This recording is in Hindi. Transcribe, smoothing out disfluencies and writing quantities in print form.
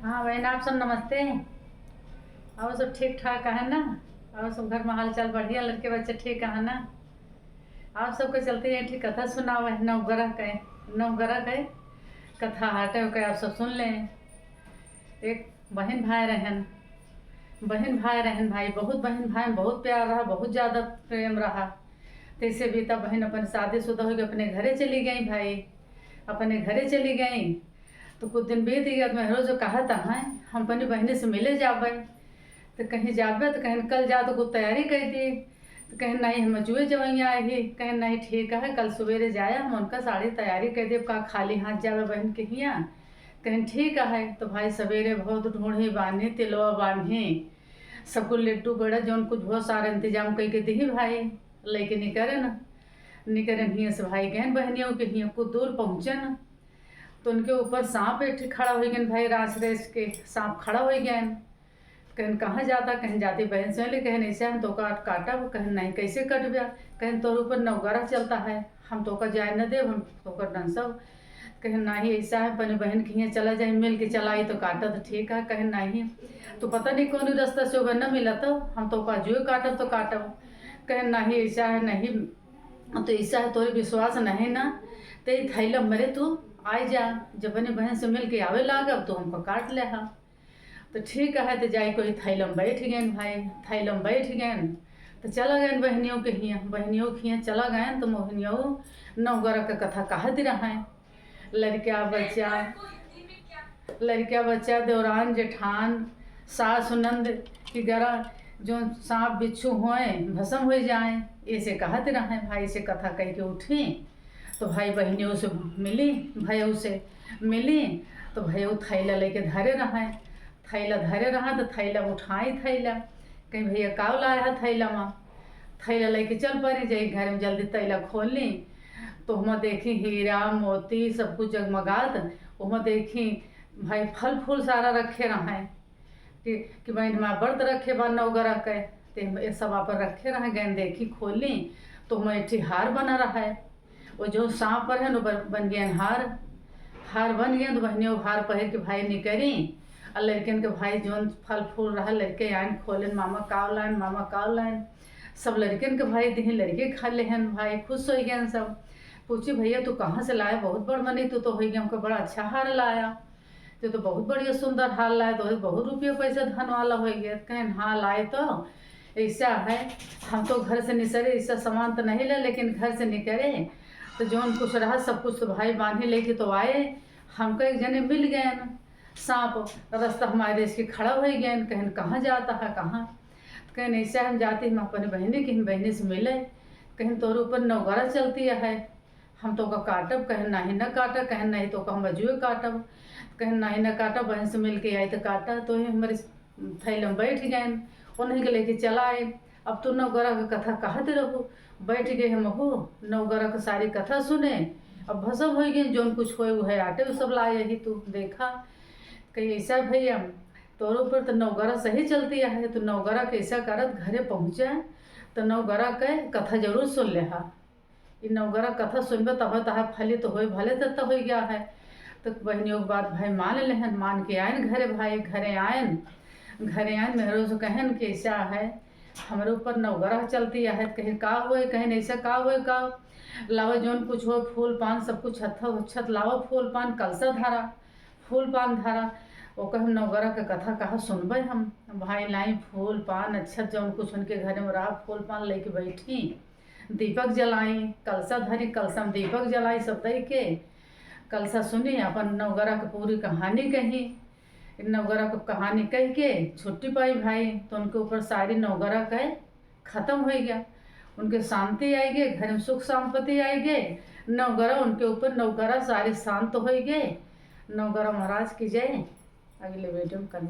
हाँ बहन, आप सब नमस्ते। और सब ठीक ठाक है ना? और सब घर में हाल चाल बढ़िया, लड़के बच्चे ठीक है ना? आप सबके चलते हैं ठीक कथा सुनाओ है नवग्रह के कथा हटे के आप सब सुन लें। एक बहन भाई रहन भाई, बहुत बहन भाई में बहुत प्यार रहा, बहुत ज़्यादा प्रेम रहा। तैसे भी तब बहन अपने शादीशुदा होकर अपने घरे चली गई भाई, अपने घरे चली गई। तो कुछ दिन बीत गया तो मैं रोज कहा था हम अपनी बहनी से मिले जाबे। तो कहीं जाबे तो कहीं कल जा तो कुछ तैयारी कर दी, तो कहीं नहीं हम जुए जवैया आई, कहीं नहीं ठीक है कल सवेरे जाया हम उनका साड़ी तैयारी कर दी। का खाली हाथ जावे बहन के हियाँ, कहीं ठीक है। तो भाई सवेरे बहुत ढूंढे बांधे तिलवा बांधे सबको लड्डू बड़ा जौन कुछ बहुत सारा इंतजाम करके दी भाई लेके निकरन हियाँ से भाई गहन बहनियों के हियाँ कुछ दूर पहुँचन। तो उनके ऊपर सांप एक खड़ा हो गया भाई, रास रेस के सांप खड़ा हो गया। कहीं कहाँ जाता, कहीं जाती बहन से ले, कहीं ऐसे हम तो काटा, कहीं नहीं कैसे कट गया, कहीं तोर ऊपर नवगारा चलता है हम तो का जाए न दे, हम तो कर डंसब। कहीं नहीं ऐसा है अपनी बहन के यहाँ चला जाए मिल के चलाई तो काटा तो ठीक है, कहीं नहीं तो पता नहीं कौन रास्ता से वह न मिला तो हम तो का जो काटब तो काटब। कहीं नहीं ऐसा है नहीं तो ऐसा है तोरे विश्वास नहीं ना ते थैला मरे तू आई जा, जब अपनी बहन से मिल के आवे लागब तो हमको काट ले हा। तो ठीक है तो जाई कोई थैलम बैठ गए भाई, थैलम बैठ गए तो चला गए बहनियों के हियाँ चला गए। तो मोहनियों नवग्रह का कथा कहत रहे। लड़किया बच्चा देवरान जेठान सास नंद की गरा जो सांप बिच्छू होए भस्म हो जाए, ऐसे कहत रहे भाई से कथा कह के उठी। तो भाई बहनियों से मिली तो भाई वो थैला लेके धरे रहे, तो थैला उठाई, थैला कहीं भैया काव लाया है थैला में, थैला लेके चल पड़ी जाई घर में जल्दी थैला खोल ली। तो हम देखी हीरा मोती सब कुछ जगमगात, वहाँ देखी भाई फल फूल सारा रखे रहे कि भाई हमारा व्रत रखे बा नवग्रह के, तो सब पर रखे रहे गए। देखी खोली तो हम एक हार बना रहा है, वो जो सांप पर है ना बन गया हार बन गया। तो बहनियों हार पहन के भाई निकली और लड़कियन के भाई जो फल फूल रहा लड़के आन खोलन मामा काव लाइन सब लड़कियन के भाई दी, लड़के खा लेहन भाई खुश हो गए। सब पूछी भैया तू कहाँ से लाया, बहुत बड़ मनी तू तो हो गया, हमको बड़ा अच्छा हार लाया, तो बहुत बढ़िया सुंदर हार लाया, तो बहुत रुपये पैसा धन वाला हो गया। कहें हाँ लाए तो ऐसा है हम तो घर से निकले, ऐसा सामान तो नहीं ले लेकिन घर से निकले तो जौन कुछ रहा सब कुछ तो भाई बांधे लेके तो आए। हमको एक जने मिल गए न सांप, रास्ता हमारे देश के खड़ा हो गए। कहें कहाँ जाता है कहाँ, कहें ऐसा हम जाते हम अपने बहनी से मिले, कहें तोर ऊपर नवग्रह चलती है हम तो का काटब, कहें नहीं न काटा, कहें नहीं तो हम बजुए काटब, कहें नहीं न काटा, बहन से मिल के आई तो काटा। तो हमारे थैले में बैठ गए, उन्हीं के लेके चला आए। अब तो नवग्रह की कथा कहते रहो, बैठ गए हम हो नवग्रह की सारी कथा सुने। अब भसम हो गई जौन कुछ हो है आटे वो सब लाए यही तू देखा। कहीं ऐसा भैया तोर ऊपर तो नवग्रह सही चलती है, तो नवग्रह के ऐसा करत घरे पहुँचे तो नवग्रह के कथा जरूर सुन ले हा। नवग्रह कथा सुनबे तब तह फलित तो हो भले तब हो गया है। तो बहनियों की बात भाई मान लेहन, मान के आयन घरे भाई, घरे आयन मेहरों से कहन कि ऐसा है हमारे ऊपर नवग्रह चलती है, कहीं का हुए कहीं ऐसा का हुए का लावा जौन कुछ हो फूल पान सब कुछ छत लावा फूल पान कलसा धारा फूल पान धारा। वो कह नवग्रह के कथा कहा सुनबे हम भाई लाई फूल पान अच्छा जौन कुछ उनके घर में रहा फूल पान लेके बैठी, दीपक जलाई, कलसा धरी, कलसा में दीपक जलाई, सब दे के कलसा सुनी, अपन नवग्रह की पूरी कहानी कही। नवग्रह की कहानी कह के छुट्टी पाई भाई, तो उनके ऊपर सारी नवग्रह का खत्म हो गया, उनके शांति आई गए, घर में सुख संपत्ति आई गए। नवग्रह उनके ऊपर नवग्रह सारे शांत हो गए। नवग्रह महाराज की जय। अगले वीडियो में कर